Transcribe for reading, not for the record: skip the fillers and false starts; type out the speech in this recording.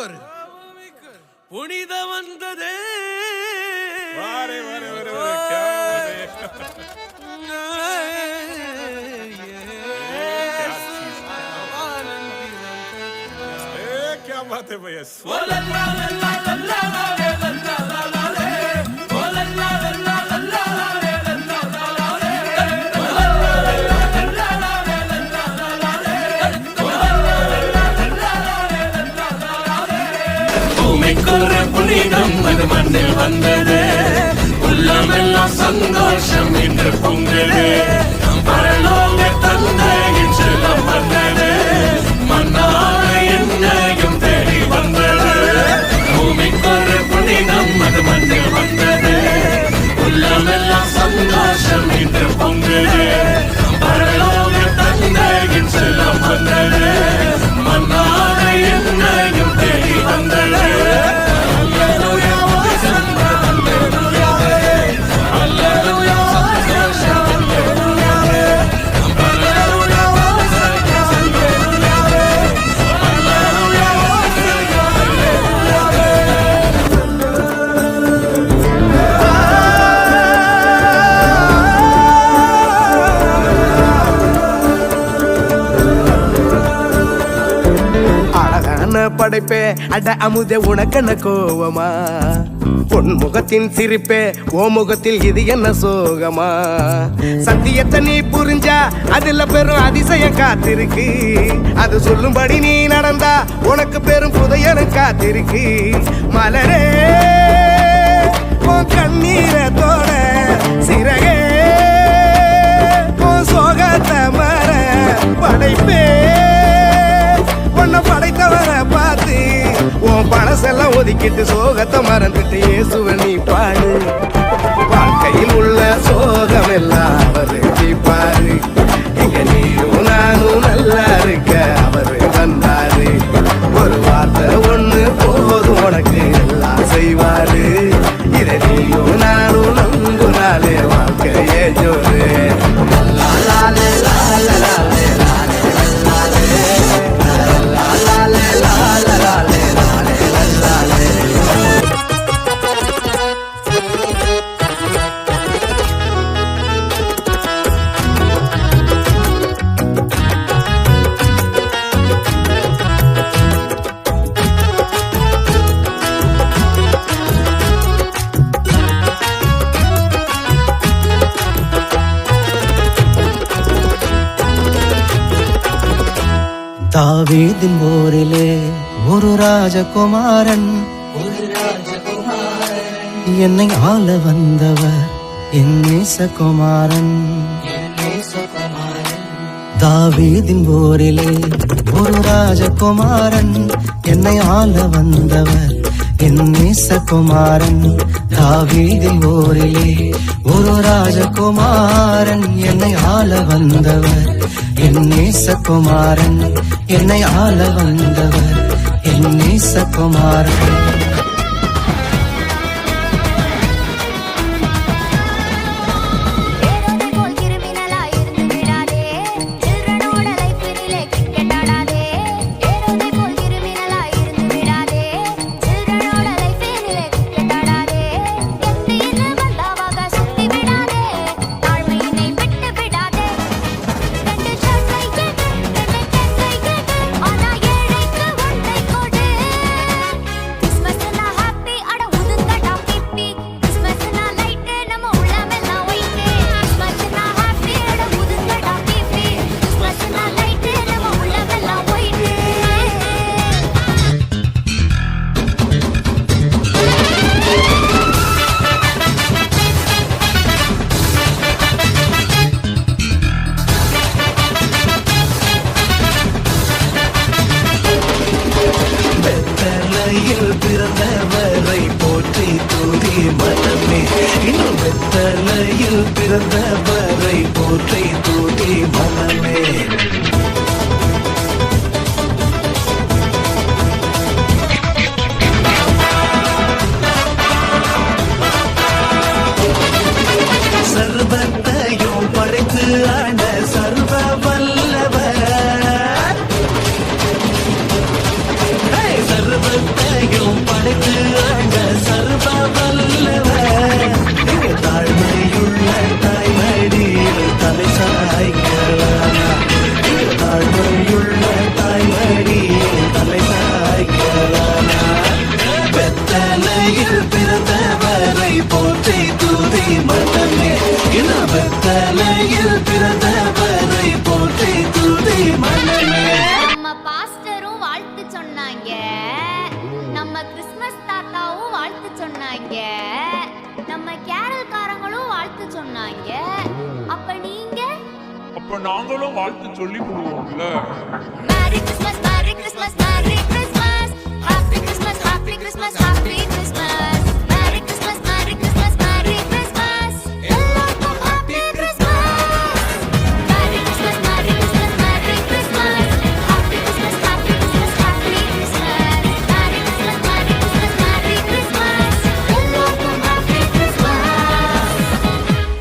ஒரு புனித வந்ததே क्या बात है भैया புனிதம் அது மண்ணில் வந்தது உள்ளமெல்லாம் சந்தோஷம் என்று பொங்கது பரலோக தந்தையின் செல்லம் வந்தது மன்னாக என்னையும் தேடி வந்தது பூமிக்கொரு புனிதம் அது மண்ணில் வந்தது உள்ளமெல்லாம் சந்தோஷம் என்று பொங்கது பரலோக தந்தையின் செல்லம் வந்தது மன்னாக என்னையும் தேடி வந்தது படைப்பே அட அமுதே உனக்கென்ன கோவமா பொன் முகத்தின் சிரிப்பே ஓ முகத்தில் இது என்ன சோகமா சத்தியத்தை நீ புரிஞ்சா அதுல பெரும் அதிசயம் காத்திருக்கு அது சொல்லும்படி நீ நடந்தா உனக்கு பெரும் புதையலும் காத்திருக்கு மலரே உன் கண்ணீரத்தோட சிறகே உன் சோகத்தை மற படைப்பே உன்னை படைத்தவரை பார்த்து உன் பழசெல்லாம் ஒதுக்கிட்டு சோகத்தை மறந்துட்டு இயேசுவை நீ பாடு வாழ்க்கையில் உள்ள சோகம் எல்லாம் அவரு தீர்ப்பாரு இங்க நீயும் நானும் நல்லா இருக்க அவரு வந்தாரு ஒரு வார்த்தை ஒண்ணு போதும் உனக்கு எல்லாம் செய்வாரு இதை நீயும் நானும் நம்புனாலே வாழ்க்கையே ஜோரு லாலே லாலே லாலே தாவீதின் போரிலே ஒரு ராஜகுமாரன் என்னை ஆள வந்தவர் என் நேசகுமாரன் தாவீதின் போரிலே ஒரு ராஜகுமாரன் என்னை ஆள வந்தவர் என் நேசகுமாரன் தாவீதின் போரிலே ஒரு ராஜகுமாரன் என்னை ஆள வந்தவர் என் நேசகுமாரன் என்னை ஆள வந்தவர் என் நேசகுமாரன் பிறந்தவரை போற்றி தூதி மனமே இன்னும் வெத்தலையில் பிறந்தவரை போற்றி தூதி மனமே சர்வத்தையும் படைத்து ஆண்ட சர்வ வல்லவர் சர்வத்தை சொன்னாங்க, நம்ம கிறிஸ்மஸ் தாத்தாவும் வாழ்த்து சொன்னாங்க, நம்ம கேரல்காரங்களும் வாழ்த்து சொன்னாங்க. அப்ப நீங்க? அப்ப நாங்களும் வாழ்த்து சொல்லி விடுவோம்ல. மேரி கிறிஸ்மஸ், மேரி கிறிஸ்மஸ், மேரி